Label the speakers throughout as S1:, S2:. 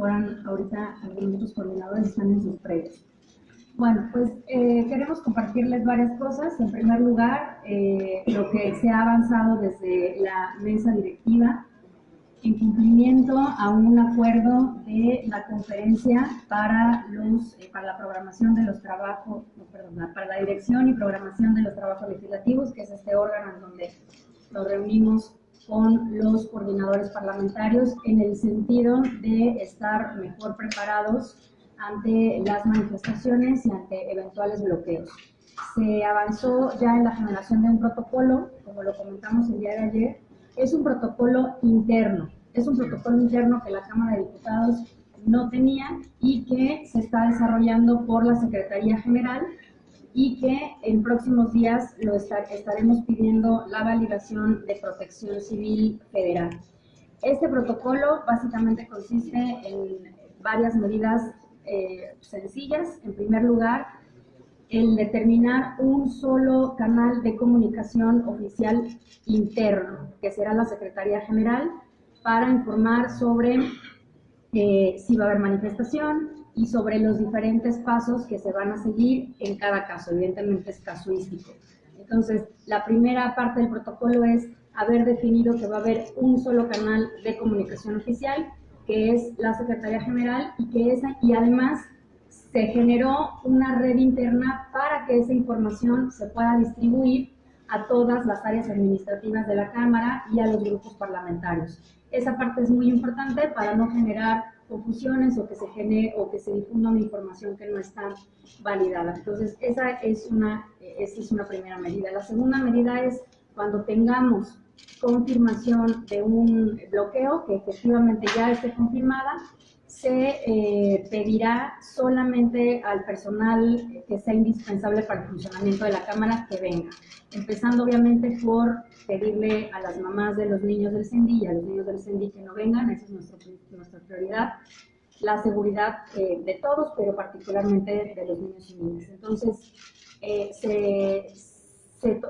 S1: incorporan ahorita algunos otros coordinadores, están en sus predios. Bueno, pues queremos compartirles varias cosas. En primer lugar, lo que se ha avanzado desde la mesa directiva en cumplimiento a un acuerdo de la conferencia para la programación de los trabajos, para la dirección y programación de los trabajos legislativos, que es este órgano en donde nos reunimos con los coordinadores parlamentarios en el sentido de estar mejor preparados ante las manifestaciones y ante eventuales bloqueos. Se avanzó ya en la generación de un protocolo, como lo comentamos el día de ayer. Es un protocolo interno, que la Cámara de Diputados no tenía y que se está desarrollando por la Secretaría General y que en próximos días estaremos pidiendo la validación de Protección Civil Federal. Este protocolo básicamente consiste en varias medidas sencillas. En primer lugar, el determinar un solo canal de comunicación oficial interno, que será la Secretaría General, para informar sobre si va a haber manifestación y sobre los diferentes pasos que se van a seguir en cada caso. Evidentemente es casuístico. Entonces, la primera parte del protocolo es haber definido que va a haber un solo canal de comunicación oficial, que es la Secretaría General, y además se generó una red interna para que esa información se pueda distribuir a todas las áreas administrativas de la Cámara y a los grupos parlamentarios. Esa parte es muy importante para no generar confusiones o que se difunda una información que no está validada. Entonces, esa es una primera medida. La segunda medida es cuando tengamos confirmación de un bloqueo, que efectivamente ya esté confirmada, se pedirá solamente al personal que sea indispensable para el funcionamiento de la Cámara que venga, empezando obviamente por pedirle a las mamás de los niños del CENDI y a los niños del CENDI que no vengan. Esa es nuestra prioridad, la seguridad de todos, pero particularmente de los niños y niñas. Entonces,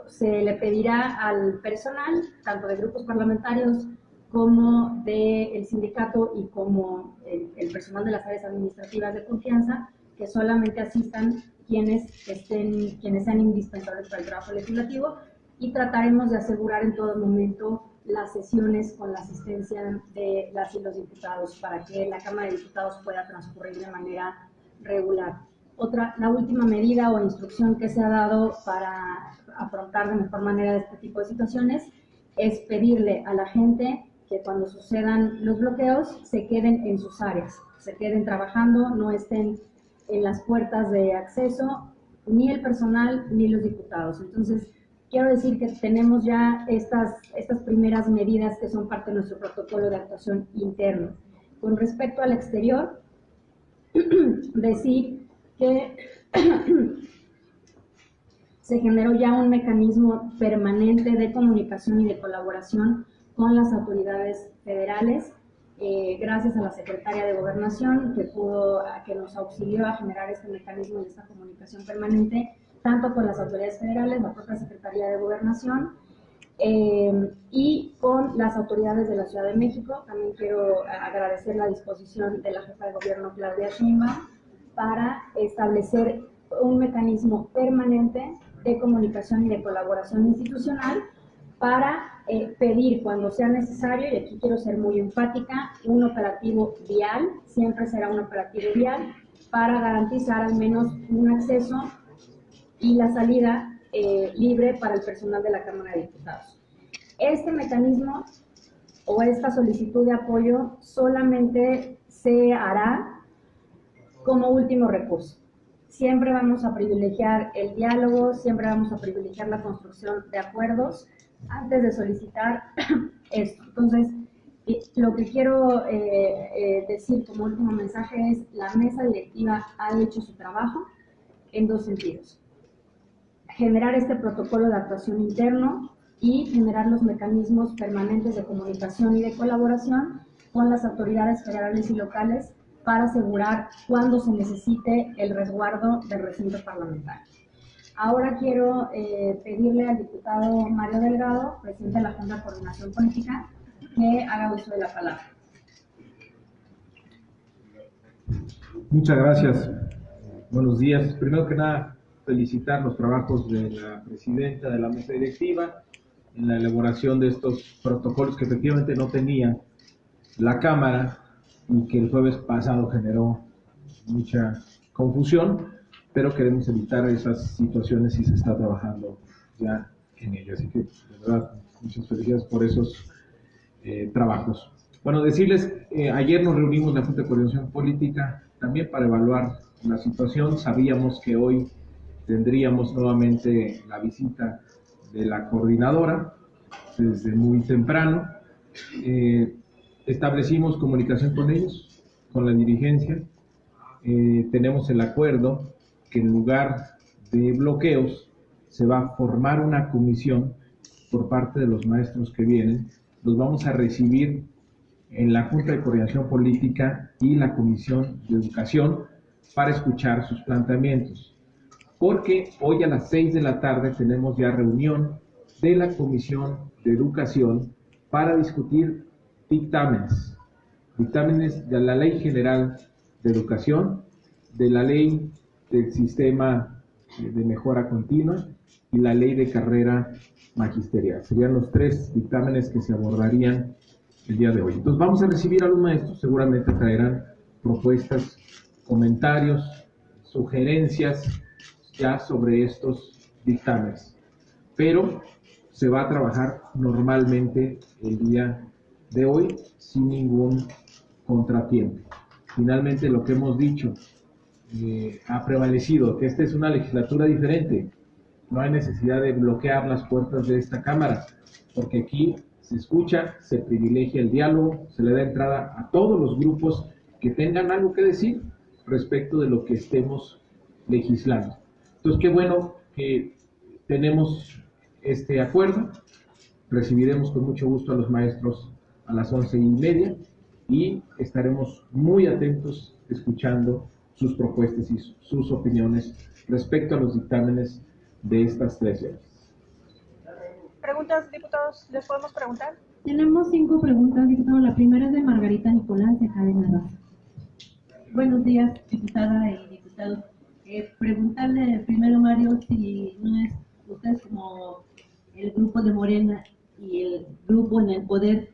S1: se le pedirá al personal, tanto de grupos parlamentarios como del sindicato y como el personal de las áreas administrativas de confianza, que solamente asistan quienes sean indispensables para el trabajo legislativo, y trataremos de asegurar en todo momento las sesiones con la asistencia de las y los diputados para que la Cámara de Diputados pueda transcurrir de manera regular. La última medida o instrucción que se ha dado para afrontar de mejor manera este tipo de situaciones es pedirle a la gente que cuando sucedan los bloqueos se queden en sus áreas, se queden trabajando, no estén en las puertas de acceso ni el personal ni los diputados. Entonces, quiero decir que tenemos ya estas primeras medidas que son parte de nuestro protocolo de actuación interno. Con respecto al exterior, decir que se generó ya un mecanismo permanente de comunicación y de colaboración con las autoridades federales, gracias a la Secretaria de Gobernación, que nos auxilió a generar este mecanismo y esta comunicación permanente, tanto con las autoridades federales, la propia Secretaría de Gobernación, y con las autoridades de la Ciudad de México. También quiero agradecer la disposición de la jefa de gobierno, Claudia Sheinbaum, para establecer un mecanismo permanente de comunicación y de colaboración institucional para pedir cuando sea necesario, y aquí quiero ser muy enfática, un operativo vial, siempre será un operativo vial, para garantizar al menos un acceso y la salida libre para el personal de la Cámara de Diputados. Este mecanismo o esta solicitud de apoyo solamente se hará como último recurso. Siempre vamos a privilegiar el diálogo, siempre vamos a privilegiar la construcción de acuerdos antes de solicitar esto. Entonces, lo que quiero decir como último mensaje es: la mesa directiva ha hecho su trabajo en dos sentidos: generar este protocolo de actuación interno y generar los mecanismos permanentes de comunicación y de colaboración con las autoridades federales y locales para asegurar cuando se necesite el resguardo del recinto parlamentario. Ahora quiero pedirle al diputado Mario Delgado, presidente de la Junta de Coordinación Política, que haga uso de la palabra.
S2: Muchas gracias. Buenos días. Primero que nada, felicitar los trabajos de la presidenta de la mesa directiva en la elaboración de estos protocolos que efectivamente no tenía la Cámara y que el jueves pasado generó mucha confusión, pero queremos evitar esas situaciones y se está trabajando ya en ello. Así que, de verdad, muchas felicidades por esos trabajos. Bueno, decirles, ayer nos reunimos en la Junta de Coordinación Política también para evaluar la situación. Sabíamos que hoy tendríamos nuevamente la visita de la coordinadora desde muy temprano. Establecimos comunicación con ellos, con la dirigencia. Tenemos el acuerdo que en lugar de bloqueos se va a formar una comisión por parte de los maestros que vienen. Los vamos a recibir en la Junta de Coordinación Política y la Comisión de Educación para escuchar sus planteamientos. Porque hoy a las 6 de la tarde tenemos ya reunión de la Comisión de Educación para discutir dictámenes de la Ley General de Educación, de la Ley del Sistema de Mejora Continua y la Ley de Carrera Magisterial. Serían los tres dictámenes que se abordarían el día de hoy. Entonces vamos a recibir a los maestros, seguramente traerán propuestas, comentarios, sugerencias ya sobre estos dictámenes. Pero se va a trabajar normalmente el día de hoy sin ningún contratiempo. Finalmente, lo que hemos dicho ha prevalecido, que esta es una legislatura diferente. No hay necesidad de bloquear las puertas de esta Cámara, porque aquí se escucha, se privilegia el diálogo, se le da entrada a todos los grupos que tengan algo que decir respecto de lo que estemos legislando. Entonces, qué bueno que tenemos este acuerdo. Recibiremos con mucho gusto a los maestros a las 11:30 y estaremos muy atentos escuchando sus propuestas y sus opiniones respecto a los dictámenes de estas tres leyes.
S3: ¿Preguntas, diputados? ¿Les podemos preguntar?
S4: Tenemos 5 preguntas, diputado. La primera es de Margarita Nicolás, de Cadena Raza. Buenos días, diputada y diputados. Preguntarle primero, Mario, si no es ustedes como el grupo de Morena y el grupo en el poder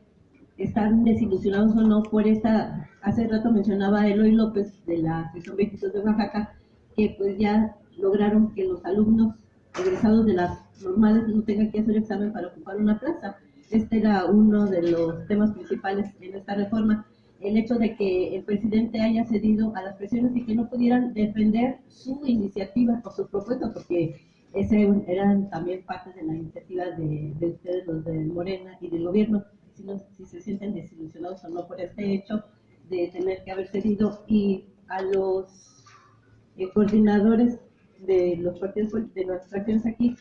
S4: están desilusionados o no por esta, hace rato mencionaba Eloy López de la sección 22 de Oaxaca, que pues ya lograron que los alumnos egresados de las normales no tengan que hacer examen para ocupar una plaza. Este era uno de los temas principales en esta reforma, el hecho de que el presidente haya cedido a las presiones y que no pudieran defender su iniciativa o sus propuestas, porque ese eran también parte de la iniciativa de ustedes, los de Morena y del gobierno, si se sienten desilusionados o no por este hecho de tener que haber cedido, y a los coordinadores de los partidos de nuestras fracciones aquí,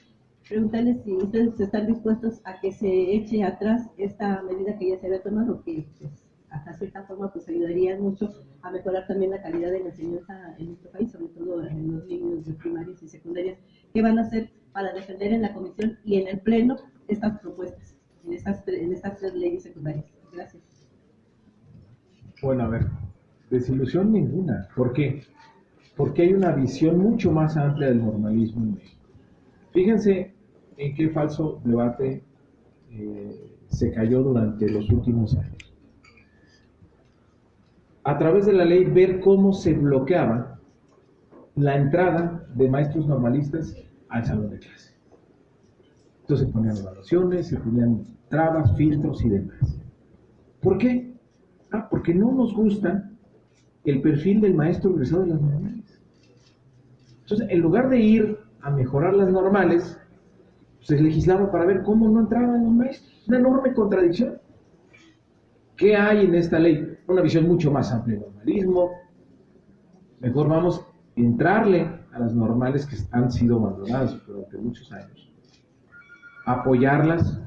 S4: preguntarles si ustedes están dispuestos a que se eche atrás esta medida que ya se había tomado, que pues, hasta cierta forma pues ayudaría mucho a mejorar también la calidad de la enseñanza en nuestro país, sobre todo en los niños de primarias y secundarias. ¿Qué van a hacer para defender en la comisión y en el pleno estas propuestas, en estas tres leyes secundarias? Gracias.
S2: Bueno, a ver, desilusión ninguna. ¿Por qué? Porque hay una visión mucho más amplia del normalismo en México. Fíjense en qué falso debate se cayó durante los últimos años. A través de la ley, ver cómo se bloqueaba la entrada de maestros normalistas al salón de clase. Entonces se ponían evaluaciones, se ponían trabas, filtros y demás. ¿Por qué? Porque no nos gusta el perfil del maestro egresado de las normales. Entonces, en lugar de ir a mejorar las normales, se legislaba para ver cómo no entraban los maestros. Una enorme contradicción. ¿Qué hay en esta ley? Una visión mucho más amplia del normalismo. Mejor vamos a entrarle a las normales que han sido abandonadas durante muchos años. Apoyarlas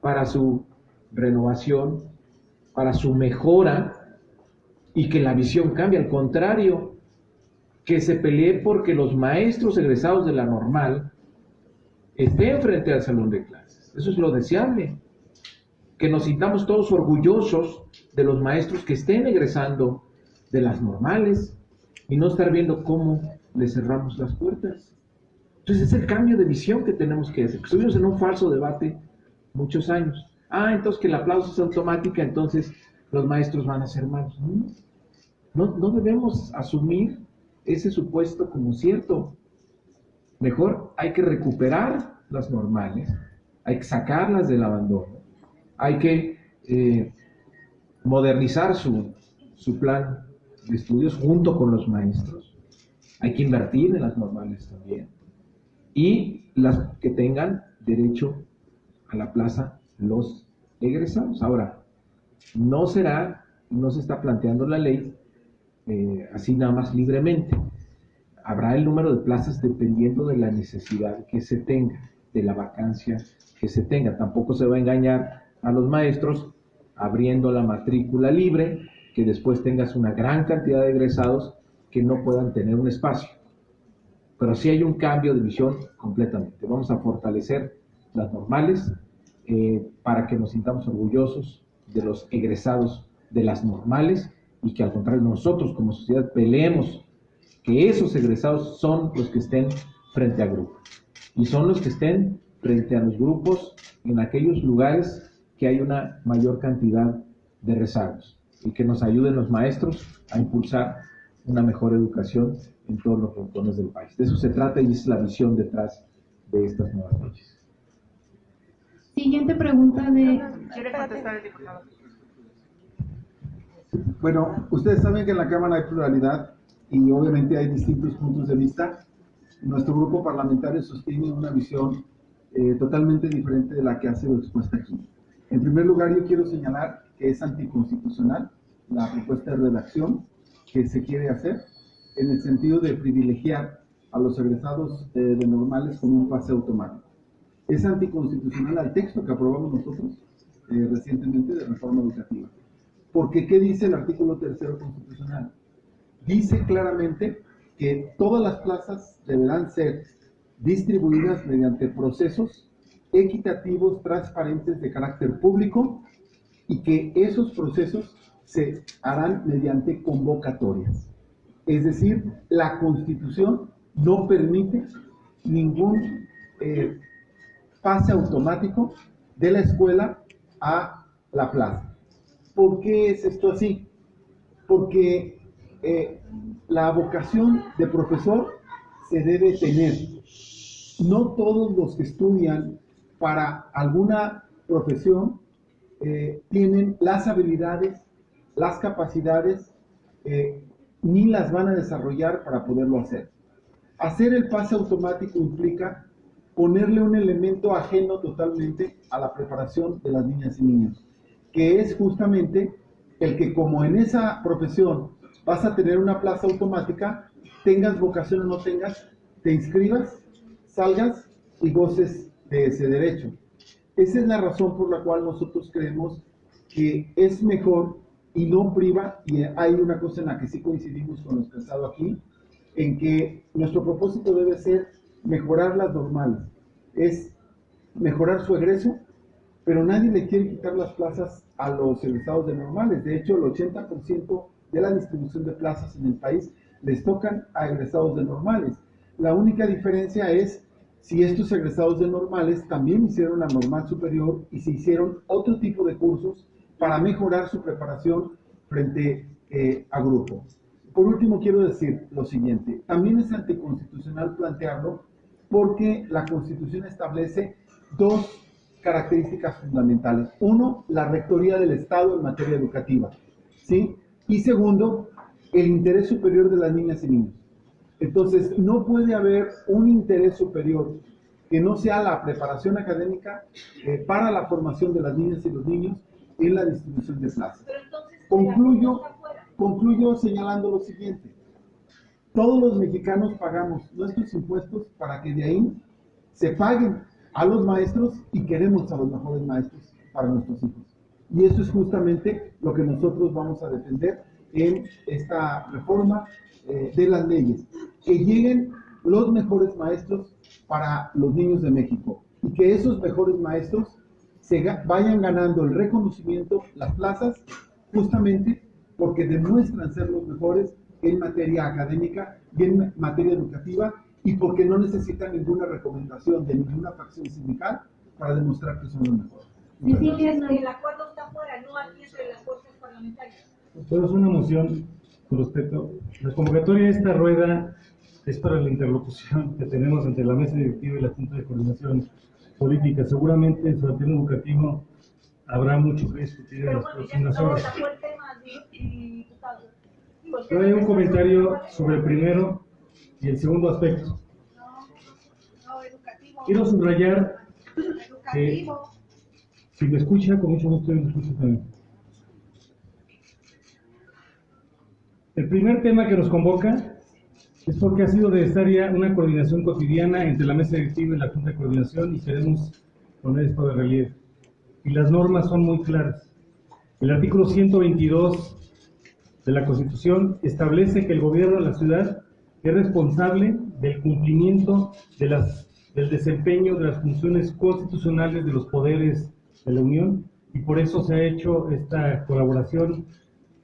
S2: para su renovación, para su mejora, y que la visión cambie. Al contrario, que se pelee porque los maestros egresados de la normal estén frente al salón de clases. Eso es lo deseable. Que nos sintamos todos orgullosos de los maestros que estén egresando de las normales y no estar viendo cómo le cerramos las puertas. Entonces es el cambio de visión que tenemos que hacer. Estuvimos en un falso debate muchos años. Entonces que el aplauso es automática, entonces los maestros van a ser malos. No debemos asumir ese supuesto como cierto. Mejor hay que recuperar las normales, hay que sacarlas del abandono, hay que modernizar su plan de estudios junto con los maestros, hay que invertir en las normales también, y las que tengan derecho a la plaza los egresados. Ahora, no se está planteando la ley así nada más libremente. Habrá el número de plazas dependiendo de la necesidad que se tenga, de la vacancia que se tenga. Tampoco se va a engañar a los maestros abriendo la matrícula libre, que después tengas una gran cantidad de egresados que no puedan tener un espacio. Pero sí hay un cambio de visión completamente. Vamos a fortalecer las normales para que nos sintamos orgullosos de los egresados de las normales y que al contrario nosotros como sociedad peleemos que esos egresados son los que estén frente a grupos y son los que estén frente a los grupos en aquellos lugares que hay una mayor cantidad de rezagos y que nos ayuden los maestros a impulsar una mejor educación en todos los rincones del país. De eso se trata y es la visión detrás de estas nuevas leyes.
S4: Siguiente pregunta de...
S3: ¿Quiere contestar el diputado?
S5: Bueno, ustedes saben que en la Cámara hay pluralidad y obviamente hay distintos puntos de vista. Nuestro grupo parlamentario sostiene una visión totalmente diferente de la que ha sido expuesta aquí. En primer lugar, yo quiero señalar que es anticonstitucional la propuesta de redacción que se quiere hacer en el sentido de privilegiar a los egresados de normales con un pase automático. Es anticonstitucional al texto que aprobamos nosotros recientemente de reforma educativa. Porque, ¿qué dice el artículo 3º constitucional? Dice claramente que todas las plazas deberán ser distribuidas mediante procesos equitativos, transparentes, de carácter público, y que esos procesos se harán mediante convocatorias. Es decir, la Constitución no permite ningún pase automático de la escuela a la plaza. ¿Por qué es esto así? Porque la vocación de profesor se debe tener. No todos los que estudian para alguna profesión tienen las habilidades, las capacidades, ni las van a desarrollar para poderlo hacer. Hacer el pase automático implica ponerle un elemento ajeno totalmente a la preparación de las niñas y niños, que es justamente el que, como en esa profesión vas a tener una plaza automática, tengas vocación o no tengas, te inscribas, salgas y goces de ese derecho. Esa es la razón por la cual nosotros creemos que es mejor y no priva, y hay una cosa en la que sí coincidimos con los que han estado aquí, en que nuestro propósito debe ser mejorar las normales, es mejorar su egreso, pero nadie le quiere quitar las plazas a los egresados de normales. De hecho, el 80% de la distribución de plazas en el país les tocan a egresados de normales. La única diferencia es si estos egresados de normales también hicieron la normal superior y se hicieron otro tipo de cursos para mejorar su preparación frente a grupo. Por último, quiero decir lo siguiente. También es anticonstitucional plantearlo porque la Constitución establece dos características fundamentales. Uno, la rectoría del Estado en materia educativa, ¿sí? Y segundo, el interés superior de las niñas y niños. Entonces, no puede haber un interés superior que no sea la preparación académica para la formación de las niñas y los niños en la distribución de plazas. Concluyo señalando lo siguiente. Todos los mexicanos pagamos nuestros impuestos para que de ahí se paguen a los maestros y queremos a los mejores maestros para nuestros hijos. Y eso es justamente lo que nosotros vamos a defender en esta reforma de las leyes. Que lleguen los mejores maestros para los niños de México y que esos mejores maestros vayan ganando el reconocimiento, las plazas, justamente porque demuestran ser los mejores en materia académica y en materia educativa, y porque no necesitan ninguna recomendación de ninguna facción sindical para demostrar que son los mejores.
S3: El acuerdo está fuera, no aquí entre las fuerzas parlamentarias.
S6: Entonces, una moción con respecto. La convocatoria de esta rueda es para la interlocución que tenemos entre la mesa directiva y la Junta de Coordinación Política. Seguramente en su tema educativo habrá mucho que discutir en
S3: Pero
S6: las
S3: bueno, ya
S6: próximas
S3: no
S6: horas.
S3: sacó el tema, diputado.
S6: Yo haré un comentario sobre el primero y el segundo aspecto.
S3: No, educativo.
S6: Quiero subrayar que,
S3: Educativo.
S6: si me escucha, con mucho gusto yo lo escucho también. El primer tema que nos convoca es porque ha sido necesaria una coordinación cotidiana entre la mesa directiva y la Junta de Coordinación, y queremos poner esto de relieve. Y las normas son muy claras. El artículo 122 de la Constitución establece que el gobierno de la ciudad es responsable del cumplimiento del desempeño de las funciones constitucionales de los poderes de la Unión, y por eso se ha hecho esta colaboración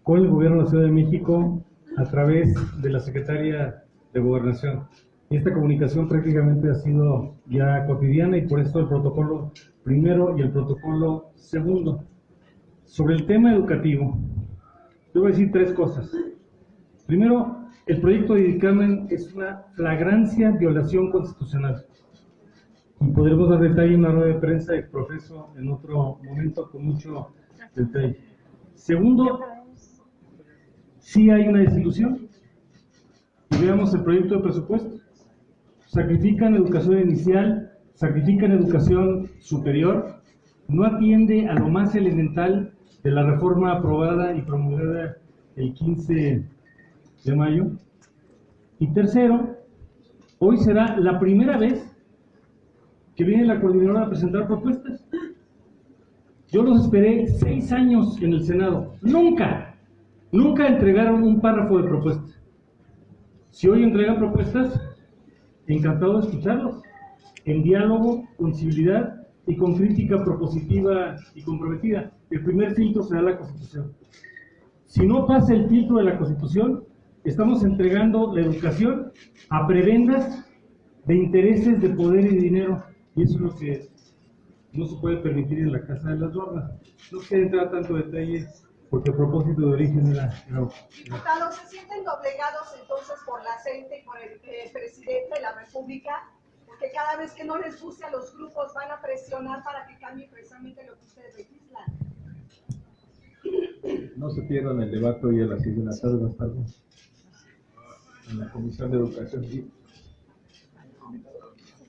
S6: con el gobierno de la Ciudad de México a través de la Secretaría de Gobernación. Y esta comunicación prácticamente ha sido ya cotidiana, y por eso el protocolo primero y el protocolo segundo. Sobre el tema educativo, yo voy a decir tres cosas. Primero, el proyecto de dictamen es una flagrancia violación constitucional. Y podremos dar detalle en una rueda de prensa de profeso en otro momento con mucho detalle. Segundo, sí hay una desilusión. Y veamos el proyecto de presupuesto. Sacrifican educación inicial, sacrifican educación superior, no atiende a lo más elemental de la reforma aprobada y promulgada el 15 de mayo. Y tercero, hoy será la primera vez que viene la coordinadora a presentar propuestas. Yo los esperé 6 años en el Senado. Nunca entregaron un párrafo de propuestas. Si hoy entregan propuestas, encantado de escucharlos, en diálogo, con civilidad y con crítica propositiva y comprometida. El primer filtro será la Constitución. Si no pasa el filtro de la Constitución, estamos entregando la educación a prebendas de intereses de poder y de dinero, y eso es lo que no se puede permitir en la Casa de las Normas. No quiero entrar a tanto detalle, porque el propósito de origen era
S3: Diputados, ¿se sienten doblegados entonces por la CENTE y por el presidente de la República? Porque cada vez que no les guste a los grupos van a presionar para que cambie precisamente lo que ustedes legislan.
S2: No se pierdan el debate hoy a las 6 de la tarde, más tarde, en la Comisión de Educación.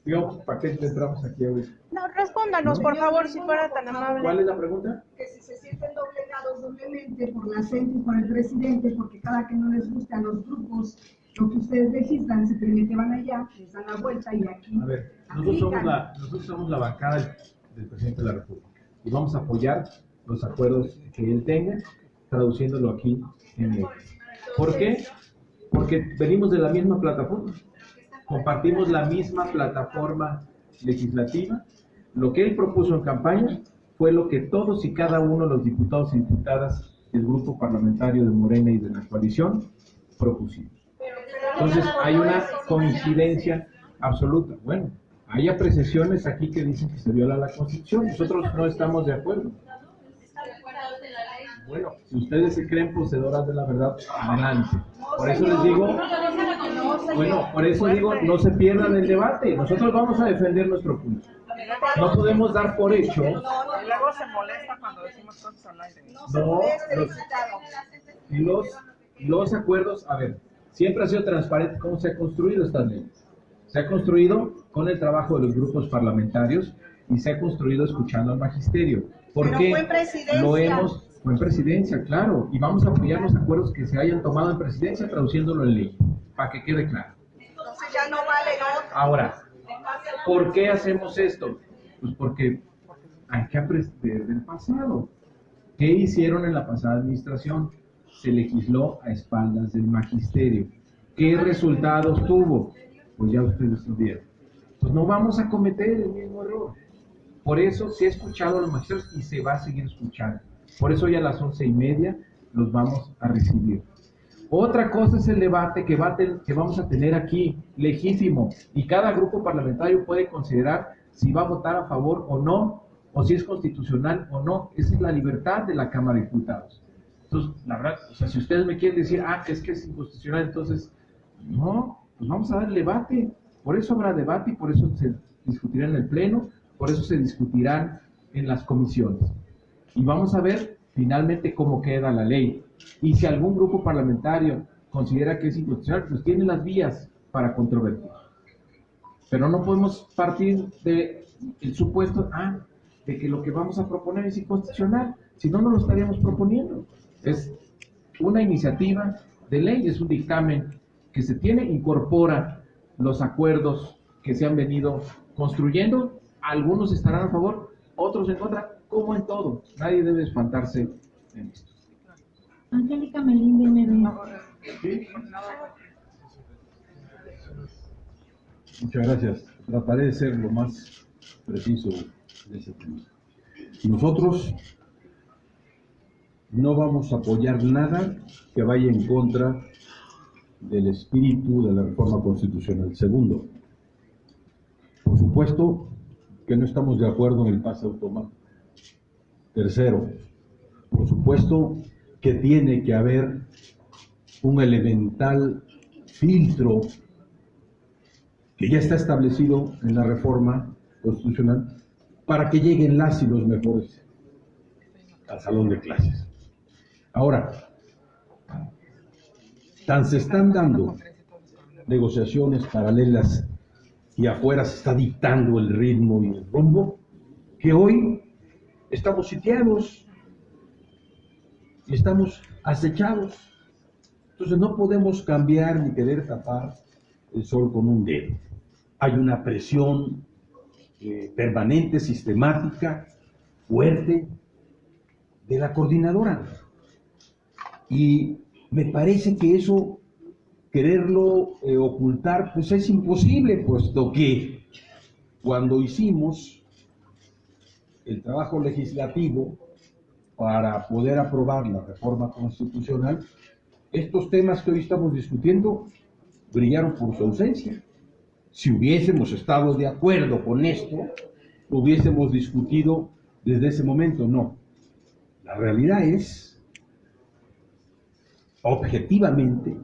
S2: Digamos, ¿para qué entramos aquí hoy?
S3: No, respóndanos, por favor, si fuera tan amable.
S2: ¿Cuál es la pregunta?
S3: Que si se sienten doblegados doblemente por la CENTE y por el presidente, porque cada que no les guste a los grupos lo que ustedes legislan, simplemente van allá, les dan la vuelta y aquí.
S2: A ver, nosotros somos la bancada del presidente de la República y vamos a apoyar los acuerdos que él tenga, traduciéndolo aquí en ley. ¿Por qué? Porque venimos de la misma plataforma, compartimos la misma plataforma legislativa. Lo que él propuso en campaña fue lo que todos y cada uno de los diputados y diputadas del grupo parlamentario de Morena y de la coalición propusimos. Entonces hay una coincidencia absoluta. Bueno, hay apreciaciones aquí que dicen que se viola la Constitución. Nosotros no estamos de acuerdo. Bueno, si ustedes se creen poseedoras de la verdad, adelante. Por eso les digo, por eso digo, no se pierdan el debate. Nosotros vamos a defender nuestro punto. No podemos dar por hecho.
S3: Y luego se molesta cuando decimos cosas al aire.
S2: Los acuerdos, a ver, siempre ha sido transparente cómo se ha construido estas leyes. Se ha construido con el trabajo de los grupos parlamentarios y se ha construido escuchando al magisterio. Porque
S3: fue en presidencia.
S2: Fue en presidencia, claro, y vamos a apoyar los acuerdos que se hayan tomado en presidencia traduciéndolo en ley, para que quede claro.
S3: Entonces ya no vale, ¿no?
S2: Ahora, ¿por qué hacemos esto? Pues porque hay que aprender del pasado. ¿Qué hicieron en la pasada administración? Se legisló a espaldas del magisterio. ¿Qué resultados tuvo? Pues ya ustedes lo vieron. Pues no vamos a cometer el mismo error. Por eso se ha escuchado a los magistrados y se va a seguir escuchando. Por eso ya a las 11:30 los vamos a recibir. Otra cosa es el debate que vamos a tener aquí, legítimo, y cada grupo parlamentario puede considerar si va a votar a favor o no, o si es constitucional o no. Esa es la libertad de la Cámara de Diputados. Entonces, la verdad, o sea, si ustedes me quieren decir, que es inconstitucional, entonces, no, pues vamos a dar debate. Por eso habrá debate y por eso se discutirá en el Pleno, por eso se discutirán en las comisiones. Y vamos a ver finalmente cómo queda la ley. Y si algún grupo parlamentario considera que es inconstitucional, pues tiene las vías para controvertir. Pero no podemos partir del supuesto de que lo que vamos a proponer es inconstitucional, si no, no lo estaríamos proponiendo. Es una iniciativa de ley, es un dictamen que se tiene, incorpora los acuerdos que se han venido construyendo. Algunos estarán a favor, otros en contra, como en todo. Nadie debe espantarse en esto.
S4: Angélica Melín, de MB.
S2: ¿Sí?
S7: Muchas gracias. Trataré de ser lo más preciso de ese tema. Nosotros no vamos a apoyar nada que vaya en contra del espíritu de la reforma constitucional. Segundo, por supuesto que no estamos de acuerdo en el pase automático. Tercero, por supuesto que tiene que haber un elemental filtro que ya está establecido en la reforma constitucional para que lleguen las y los mejores al salón de clases. Ahora, tan se están dando negociaciones paralelas y afuera se está dictando el ritmo y el rumbo, que hoy estamos sitiados y estamos acechados. Entonces no podemos cambiar ni querer tapar el sol con un dedo. Hay una presión permanente, sistemática, fuerte de la coordinadora. Y me parece que eso, quererlo ocultar, pues es imposible, puesto que cuando hicimos el trabajo legislativo para poder aprobar la reforma constitucional, estos temas que hoy estamos discutiendo brillaron por su ausencia. Si hubiésemos estado de acuerdo con esto, lo hubiésemos discutido desde ese momento. No. La realidad es, objetivamente,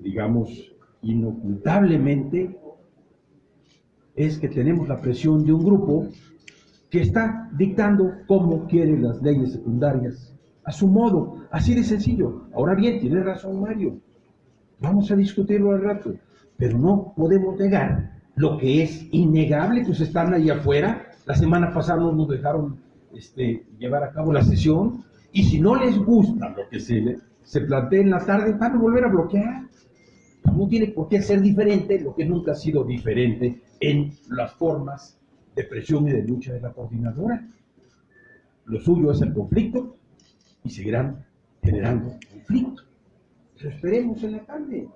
S7: digamos, inocultablemente, es que tenemos la presión de un grupo que está dictando cómo quiere las leyes secundarias, a su modo, así de sencillo. Ahora bien, tiene razón Mario, vamos a discutirlo al rato, pero no podemos negar lo que es innegable, pues están ahí afuera. La semana pasada no nos dejaron llevar a cabo la sesión, y si no les gusta lo que se plantea en la tarde, van a volver a bloquear. No tiene por qué ser diferente lo que nunca ha sido diferente en las formas de presión y de lucha de la coordinadora. Lo suyo es el conflicto y seguirán generando conflicto. Pero esperemos en la tarde.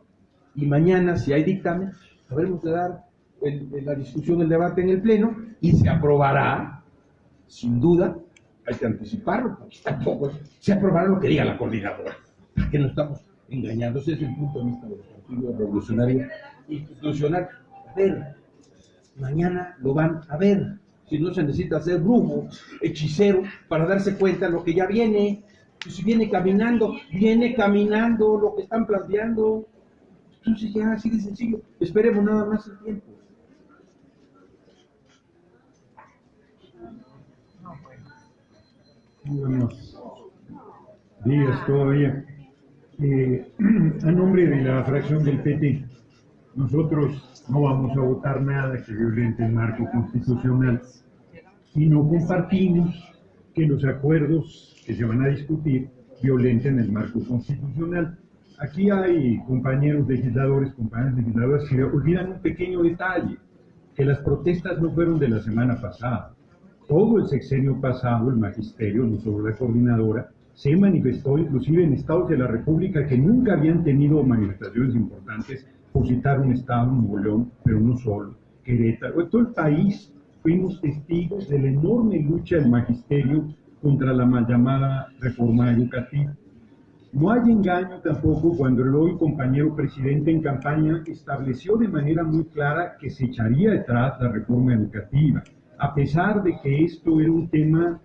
S7: Y mañana, si hay dictamen, habremos de dar la discusión, el debate en el Pleno, y se aprobará, sin duda. Hay que anticiparlo, porque tampoco se aprobará lo que diga la coordinadora. Que no estamos engañando. Ese es el punto de vista del Partido Revolucionario Institucional. A ver, mañana lo van a ver. Si no se necesita hacer brujo, hechicero, para darse cuenta de lo que ya viene. Pues si viene caminando lo que están planteando. Entonces ya, así de sencillo. Esperemos nada más el tiempo.
S8: Buenos días todavía. A nombre de la fracción del PT, nosotros no vamos a votar nada que violente el marco constitucional y no compartimos que los acuerdos que se van a discutir violenten el marco constitucional. Aquí hay compañeros legisladores, compañeras legisladoras que olvidan un pequeño detalle, que las protestas no fueron de la semana pasada. Todo el sexenio pasado, el magisterio, no solo la coordinadora, se manifestó inclusive en estados de la República que nunca habían tenido manifestaciones importantes, por citar un estado, Nuevo León, pero no solo, Querétaro. En todo el país fuimos testigos de la enorme lucha del magisterio contra la mal llamada reforma educativa. No hay engaño tampoco cuando el hoy compañero presidente en campaña estableció de manera muy clara que se echaría detrás la reforma educativa, a pesar de que esto era un tema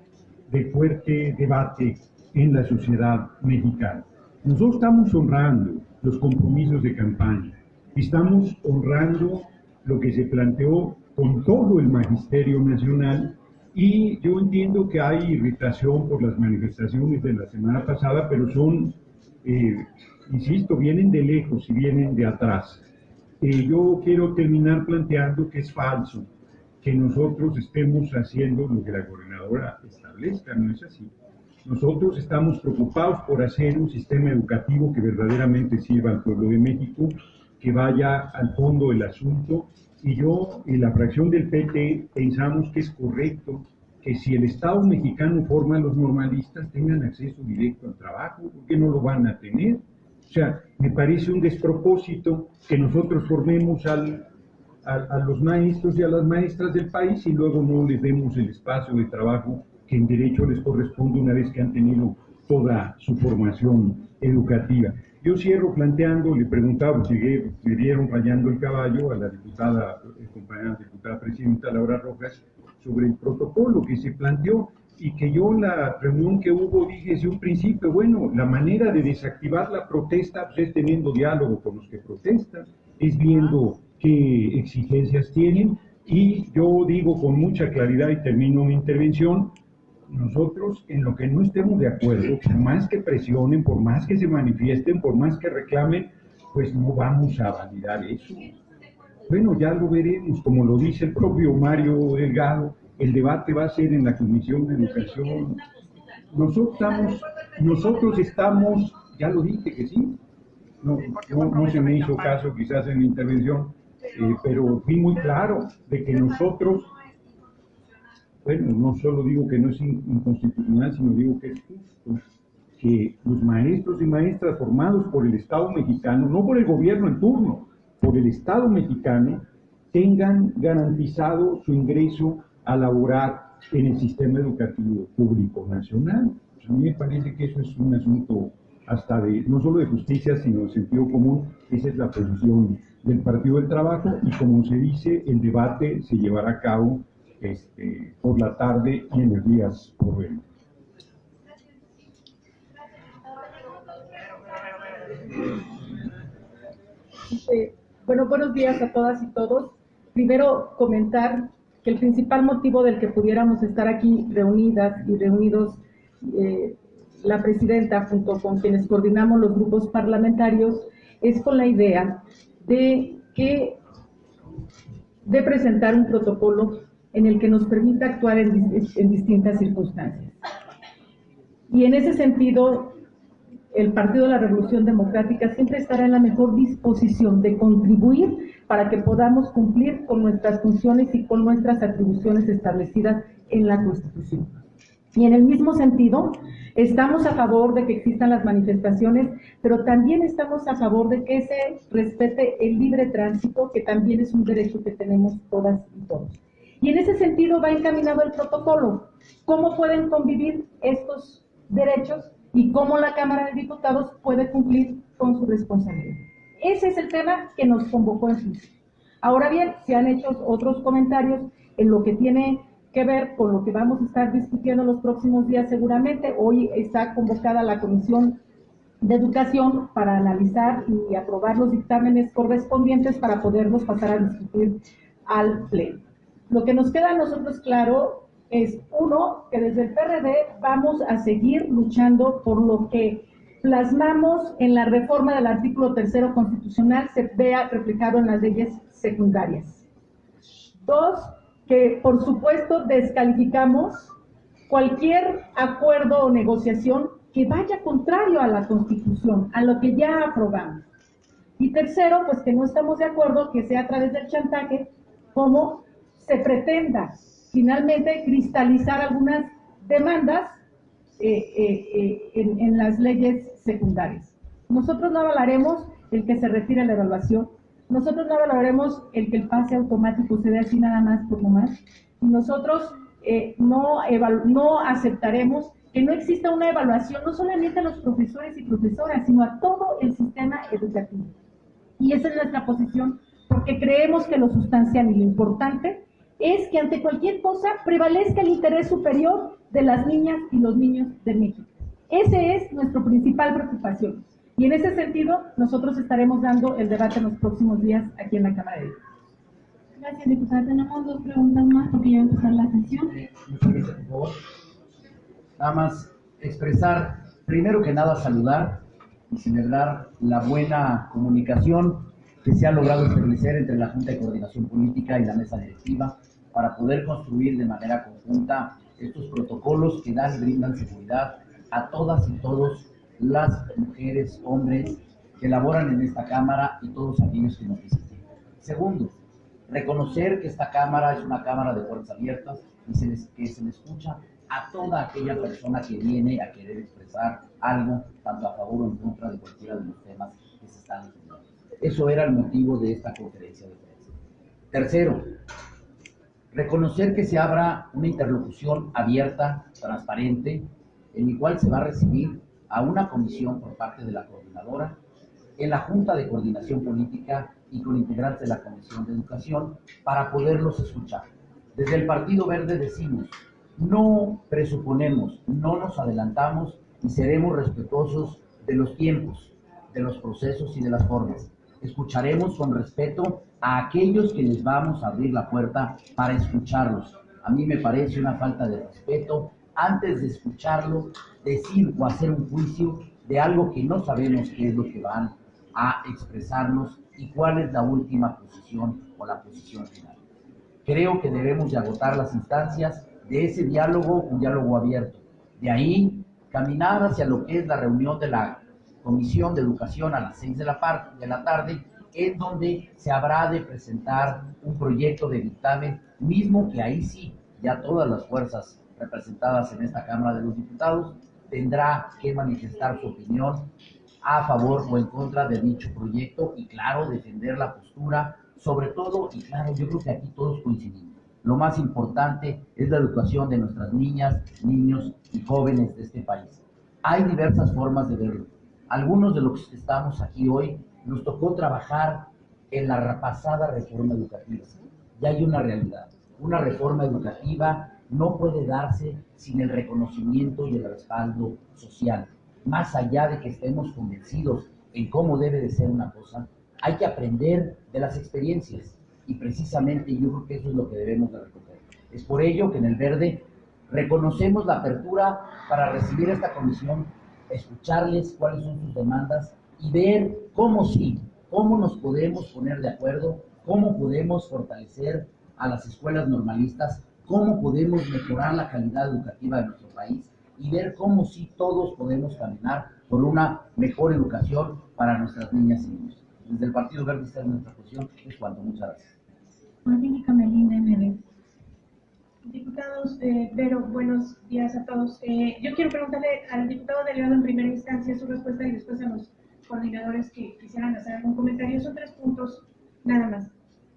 S8: de fuerte debate en la sociedad mexicana. Nosotros estamos honrando los compromisos de campaña, estamos honrando lo que se planteó con todo el magisterio nacional, y yo entiendo que hay irritación por las manifestaciones de la semana pasada, pero son, insisto, vienen de lejos y vienen de atrás. Yo quiero terminar planteando que es falso que nosotros estemos haciendo lo que la gobernadora establezca, no es así. Nosotros estamos preocupados por hacer un sistema educativo que verdaderamente sirva al pueblo de México, que vaya al fondo del asunto, y yo y la fracción del PT pensamos que es correcto que si el Estado mexicano forma a los normalistas tengan acceso directo al trabajo, ¿por qué no lo van a tener? O sea, me parece un despropósito que nosotros formemos a los maestros y a las maestras del país y luego no les demos el espacio de trabajo que en derecho les corresponde una vez que han tenido toda su formación educativa. Yo cierro planteando, le preguntaba, llegué, me dieron rayando el caballo a la diputada, compañera diputada presidenta Laura Rojas, sobre el protocolo que se planteó, y que yo en la reunión que hubo dije desde un principio, bueno, la manera de desactivar la protesta pues, es teniendo diálogo con los que protestan, es viendo qué exigencias tienen, y yo digo con mucha claridad y termino mi intervención, nosotros en lo que no estemos de acuerdo, por más que presionen, por más que se manifiesten, por más que reclamen, pues no vamos a validar eso. Bueno, ya lo veremos, como lo dice el propio Mario Delgado, el debate va a ser en la Comisión de Educación. Nosotros estamos, ya lo dije que sí, no se me hizo caso quizás en la intervención, pero fui muy claro de que nosotros, bueno, no solo digo que no es inconstitucional, sino digo que es justo que los maestros y maestras formados por el Estado mexicano, no por el gobierno en turno, por el Estado mexicano, tengan garantizado su ingreso a laborar en el sistema educativo público nacional. Pues a mí me parece que eso es un asunto hasta de, no solo de justicia, sino de sentido común. Esa es la posición del Partido del Trabajo, y como se dice, el debate se llevará a cabo por la tarde y en los días por venir.
S9: Bueno, buenos días a todas y todos. Primero, comentar que el principal motivo del que pudiéramos estar aquí reunidas y reunidos la presidenta junto con quienes coordinamos los grupos parlamentarios es con la idea de presentar un protocolo en el que nos permita actuar en distintas circunstancias. Y en ese sentido, el Partido de la Revolución Democrática siempre estará en la mejor disposición de contribuir para que podamos cumplir con nuestras funciones y con nuestras atribuciones establecidas en la Constitución. Y en el mismo sentido, estamos a favor de que existan las manifestaciones, pero también estamos a favor de que se respete el libre tránsito, que también es un derecho que tenemos todas y todos. Y en ese sentido va encaminado el protocolo. ¿Cómo pueden convivir estos derechos y cómo la Cámara de Diputados puede cumplir con su responsabilidad? Ese es el tema que nos convocó en principio. Ahora bien, se han hecho otros comentarios en lo que tiene que ver con lo que vamos a estar discutiendo los próximos días seguramente. Hoy está convocada la Comisión de Educación para analizar y aprobar los dictámenes correspondientes para poderlos pasar a discutir al Pleno. Lo que nos queda a nosotros claro es, uno, que desde el PRD vamos a seguir luchando por lo que plasmamos en la reforma del artículo 3º constitucional se vea reflejado en las leyes secundarias. Dos, que por supuesto descalificamos cualquier acuerdo o negociación que vaya contrario a la Constitución, a lo que ya aprobamos. Y tercero, pues que no estamos de acuerdo que sea a través del chantaje como se pretenda finalmente cristalizar algunas demandas en las leyes secundarias. Nosotros no avalaremos el que se retire la evaluación, nosotros no avalaremos el que el pase automático se dé así nada más por nomás, y nosotros no aceptaremos que no exista una evaluación no solamente a los profesores y profesoras, sino a todo el sistema educativo. Y esa es nuestra posición, porque creemos que lo sustancial y lo importante es que ante cualquier cosa prevalezca el interés superior de las niñas y los niños de México. Esa es nuestra principal preocupación. Y en ese sentido, nosotros estaremos dando el debate en los próximos días aquí en la Cámara de Diputados.
S4: Gracias, diputada. Tenemos 2 preguntas más porque ya va a empezar la sesión.
S10: Me permite, por favor. Nada más expresar, primero que nada, saludar y celebrar la buena comunicación que se ha logrado establecer entre la Junta de Coordinación Política y la mesa directiva para poder construir de manera conjunta estos protocolos que dan y brindan seguridad a todas y todos las mujeres, hombres que laboran en esta Cámara y todos aquellos que nos visitan. Segundo, reconocer que esta Cámara es una Cámara de puertas abiertas y que se le escucha a toda aquella persona que viene a querer expresar algo, tanto a favor o en contra de cualquiera de los temas que se están discutiendo. Eso era el motivo de esta conferencia de prensa. Tercero, reconocer que se abra una interlocución abierta, transparente, en el cual se va a recibir a una comisión por parte de la coordinadora, en la Junta de Coordinación Política y con integrantes de la Comisión de Educación para poderlos escuchar. Desde el Partido Verde decimos, no presuponemos, no nos adelantamos y seremos respetuosos de los tiempos, de los procesos y de las formas. Escucharemos con respeto a aquellos que les vamos a abrir la puerta para escucharlos. A mí me parece una falta de respeto antes de escucharlo, decir o hacer un juicio de algo que no sabemos qué es lo que van a expresarnos y cuál es la última posición o la posición final. Creo que debemos de agotar las instancias de ese diálogo, un diálogo abierto. De ahí, caminar hacia lo que es la reunión de la Comisión de Educación a las 6 de la tarde, en donde se habrá de presentar un proyecto de dictamen, mismo que ahí sí, ya todas las fuerzas representadas en esta Cámara de los Diputados tendrá que manifestar su opinión a favor o en contra de dicho proyecto y claro, defender la postura, sobre todo, y claro, yo creo que aquí todos coincidimos. Lo más importante es la educación de nuestras niñas, niños y jóvenes de este país. Hay diversas formas de verlo. Algunos de los que estamos aquí hoy nos tocó trabajar en la pasada reforma educativa. Ya hay una realidad. Una reforma educativa no puede darse sin el reconocimiento y el respaldo social. Más allá de que estemos convencidos en cómo debe de ser una cosa, hay que aprender de las experiencias y precisamente yo creo que eso es lo que debemos de recoger. Es por ello que en el Verde reconocemos la apertura para recibir esta comisión, escucharles cuáles son sus demandas y ver cómo nos podemos poner de acuerdo, cómo podemos fortalecer a las escuelas normalistas, cómo podemos mejorar la calidad educativa de nuestro país y ver cómo sí todos podemos caminar por una mejor educación para nuestras niñas y niños. Desde el Partido Verde está en nuestra posición. Es cuanto. Muchas gracias.
S4: Angélica Melín, MB.
S11: Diputados, Vero, buenos días a todos. Yo quiero preguntarle al diputado delegado en primera instancia su respuesta y después a los coordinadores que quisieran hacer algún comentario. Son 3 puntos nada más.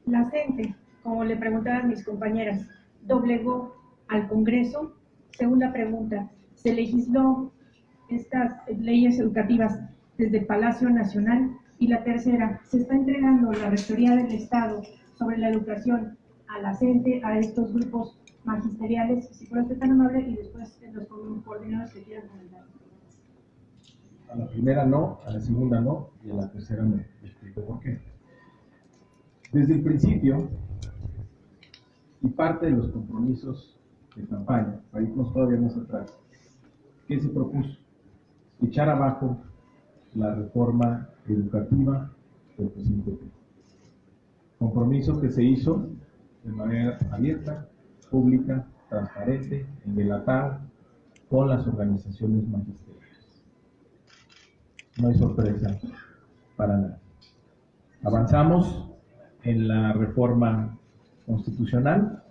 S11: La CENTE, como le preguntaban mis compañeras, doblegó al Congreso. Segunda pregunta, ¿se legisló estas leyes educativas desde el Palacio Nacional? Y la tercera, ¿se está entregando la Rectoría del Estado sobre la educación a la CENTE, a estos grupos magisteriales? Si fuera usted tan amable, y después los coordinadores que quieran comentar.
S2: A la primera no, a la segunda no, y a la tercera no. Explico por qué. Desde el principio, y parte de los compromisos de campaña, para irnos todavía más atrás, ¿qué se propuso? Echar abajo la reforma educativa del presidente Peña. Compromiso que se hizo de manera abierta, pública, transparente, envelatado, con las organizaciones magisteriales. No hay sorpresa para nada. Avanzamos en la reforma constitucional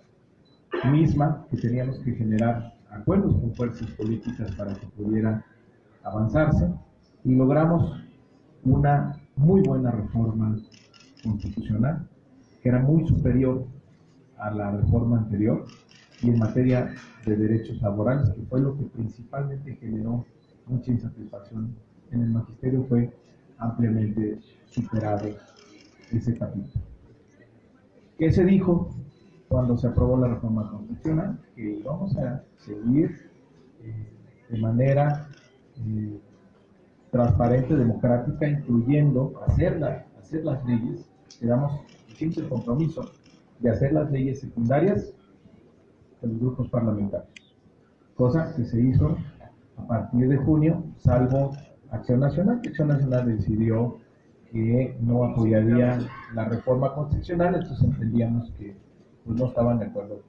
S2: misma que teníamos que generar acuerdos con fuerzas políticas para que pudiera avanzarse y logramos una muy buena reforma constitucional que era muy superior a la reforma anterior, y en materia de derechos laborales, que fue lo que principalmente generó mucha insatisfacción en el magisterio, fue ampliamente superado ese capítulo. ¿Qué se dijo cuando se aprobó la reforma constitucional? Que íbamos a seguir de manera transparente, democrática, incluyendo hacer las leyes. Hicimos el compromiso de hacer las leyes secundarias de los grupos parlamentarios, cosa que se hizo a partir de junio, salvo Acción Nacional. Acción Nacional decidió que no apoyaría la reforma constitucional, entonces entendíamos que pues, no estaban de acuerdo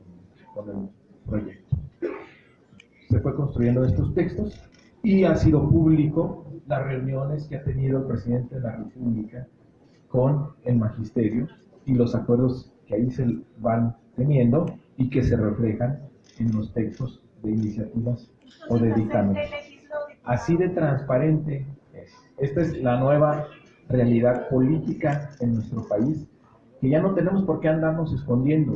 S2: con el proyecto. Se fue construyendo estos textos y ha sido público las reuniones que ha tenido el presidente de la República con el magisterio y los acuerdos que ahí se van teniendo y que se reflejan en los textos de iniciativas o de dictámenes. Así de transparente es. Esta es la nueva realidad política en nuestro país, que ya no tenemos por qué andarnos escondiendo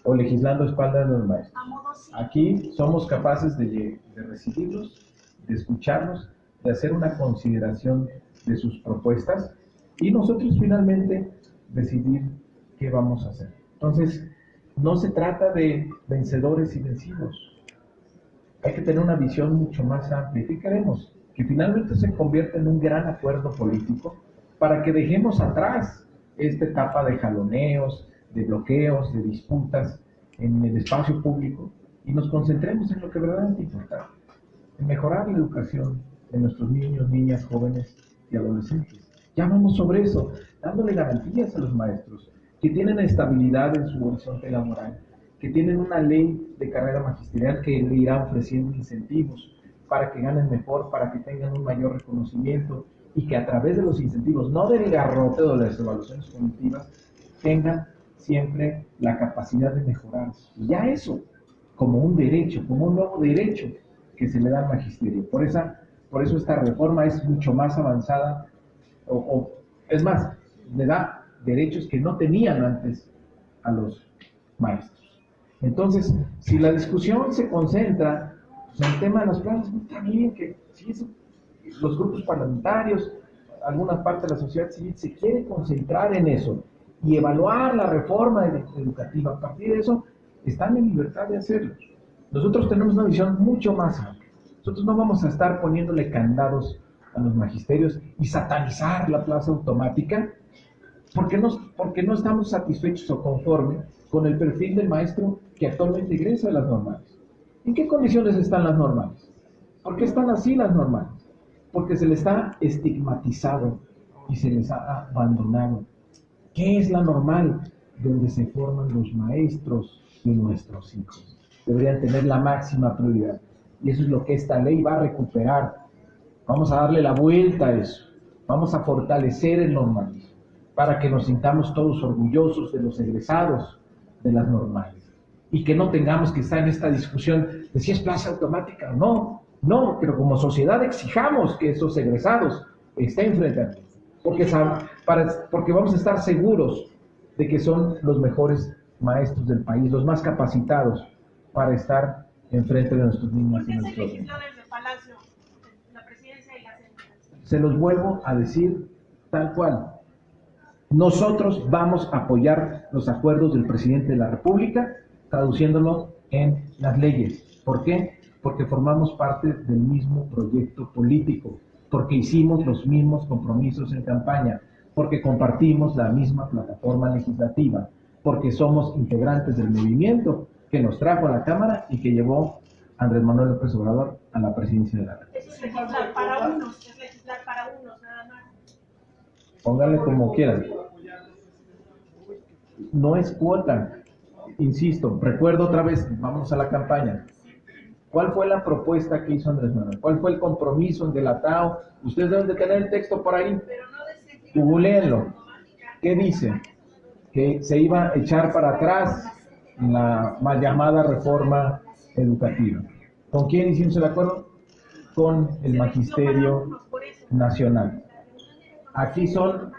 S2: o legislando a espaldas de los maestros. Aquí somos capaces de recibirlos, de escucharlos, de hacer una consideración de sus propuestas y nosotros finalmente decidir qué vamos a hacer. Entonces, no se trata de vencedores y vencidos. Hay que tener una visión mucho más amplia. ¿Qué queremos? Que finalmente se convierta en un gran acuerdo político para que dejemos atrás esta etapa de jaloneos, de bloqueos, de disputas en el espacio público y nos concentremos en lo que verdaderamente importa, en mejorar la educación de nuestros niños, niñas, jóvenes y adolescentes. Ya vamos sobre eso, dándole garantías a los maestros que tienen estabilidad en su horizonte laboral, que tienen una ley de carrera magisterial que le irá ofreciendo incentivos para que ganen mejor, para que tengan un mayor reconocimiento y que a través de los incentivos, no del garrote o de las evaluaciones cognitivas, tengan siempre la capacidad de mejorar. Y ya eso, como un derecho, como un nuevo derecho que se le da al magisterio. Por eso esta reforma es mucho más avanzada, o es más, le da derechos que no tenían antes a los maestros. Entonces, si la discusión se concentra en el tema de las plazas, está bien que si eso, los grupos parlamentarios, alguna parte de la sociedad civil se quiere concentrar en eso y evaluar la reforma educativa. A partir de eso, están en libertad de hacerlo. Nosotros tenemos una visión mucho más amplia. Nosotros no vamos a estar poniéndole candados a los magisterios y satanizar la plaza automática porque no estamos satisfechos o conformes con el perfil del maestro que actualmente ingresa a las normales. ¿En qué condiciones están las normales? ¿Por qué están así las normales? Porque se les ha estigmatizado y se les ha abandonado. ¿Qué es la normal? Donde se forman los maestros de nuestros hijos. Deberían tener la máxima prioridad. Y eso es lo que esta ley va a recuperar. Vamos a darle la vuelta a eso. Vamos a fortalecer el normalismo para que nos sintamos todos orgullosos de los egresados de las normales. Y que no tengamos que estar en esta discusión de si es plaza automática o no. No, pero como sociedad exijamos que esos egresados estén frente a nosotros. Porque vamos a estar seguros de que son los mejores maestros del país, los más capacitados para estar enfrente de nuestros niños y nuestros niños. Se los vuelvo a decir tal cual. Nosotros vamos a apoyar los acuerdos del presidente de la República, traduciéndolo en las leyes. ¿Por qué? Porque formamos parte del mismo proyecto político, porque hicimos los mismos compromisos en campaña, porque compartimos la misma plataforma legislativa, porque somos integrantes del movimiento que nos trajo a la Cámara y que llevó a Andrés Manuel López Obrador a la presidencia de la República.
S3: Eso es legislar para unos, nada más.
S2: Pónganle como quieran. No es cuota. Insisto, recuerdo otra vez, vamos a la campaña. ¿Cuál fue la propuesta que hizo Andrés Manuel? ¿Cuál fue el compromiso en Delatao? Ustedes deben de tener el texto por ahí. Googleenlo. ¿Qué dice? Que se iba a echar para atrás la mal llamada reforma educativa. ¿Con quién hicimos el acuerdo? Con el Magisterio Nacional. Aquí son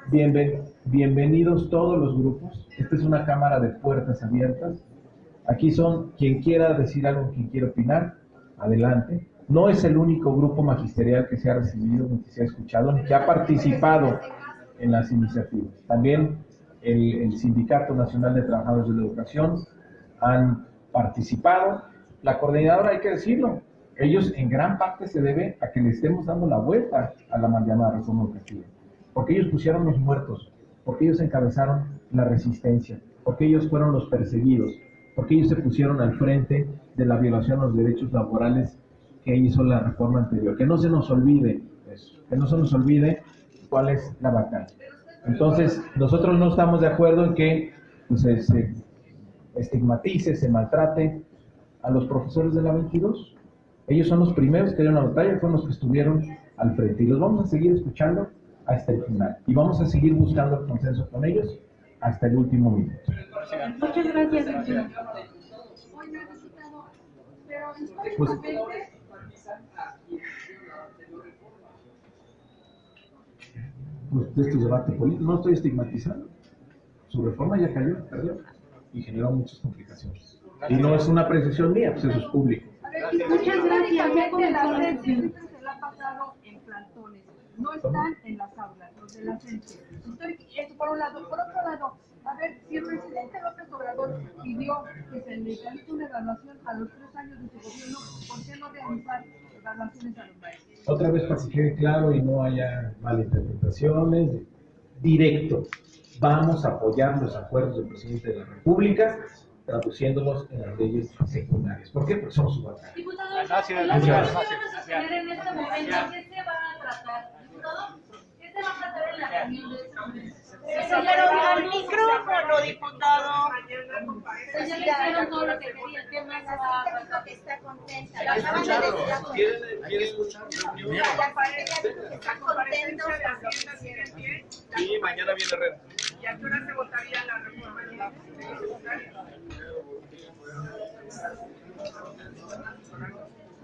S2: bienvenidos todos los grupos. Esta es una cámara de puertas abiertas. Aquí son quien quiera decir algo, quien quiera opinar, adelante. No es el único grupo magisterial que se ha recibido, ni que se ha escuchado, ni que ha participado en las iniciativas. También el Sindicato Nacional de Trabajadores de la Educación han participado. La coordinadora, hay que decirlo, ellos en gran parte se debe a que le estemos dando la vuelta a la mal llamada reforma educativa, porque ellos pusieron los muertos, porque ellos encabezaron la resistencia, porque ellos fueron los perseguidos, porque ellos se pusieron al frente de la violación a los derechos laborales que hizo la reforma anterior. Que no se nos olvide eso, que no se nos olvide cuál es la batalla. Entonces, nosotros no estamos de acuerdo en que pues, se estigmatice, se maltrate a los profesores de la 22. Ellos son los primeros que dieron la batalla, fueron los que estuvieron al frente. Y los vamos a seguir escuchando hasta el final. Y vamos a seguir buscando el consenso con ellos hasta el último minuto.
S11: Muchas gracias, señor.
S2: Pues, de este debate político, no estoy estigmatizando. Su reforma ya cayó, perdió, y generó muchas complicaciones. Y no es una apreciación mía, pues eso es público.
S11: Muchas gracias.
S3: Las redes siempre se la ha pasado en plantones, no están en las aulas, los de la gente. Eso por un lado. Por otro lado, a ver, si el presidente López Obrador pidió que se le realice una evaluación a los 3 años de su gobierno, ¿por qué no realizar evaluaciones a los maestros?
S2: Otra vez para que quede claro y no haya malinterpretaciones, directo. Vamos a apoyar los acuerdos del presidente de la República, traduciéndolos en las leyes secundarias. ¿Por qué? Porque somos su batalla.
S12: Diputado, gracias. En este momento, ¿qué se va a tratar? Diputado, ¿qué se va a tratar en la reunión de este momento?
S13: Al micrófono, diputado.
S12: Ya le dijeron todo lo que quería. ¿Qué más se va a tratar?
S13: Está contenta. Lo acaban de decir.
S2: ¿Quieren escuchar?
S13: La familia está contenta.
S2: Sí, mañana viene Herrera.
S3: ¿Y a qué hora se votaría la reforma de la secundaria?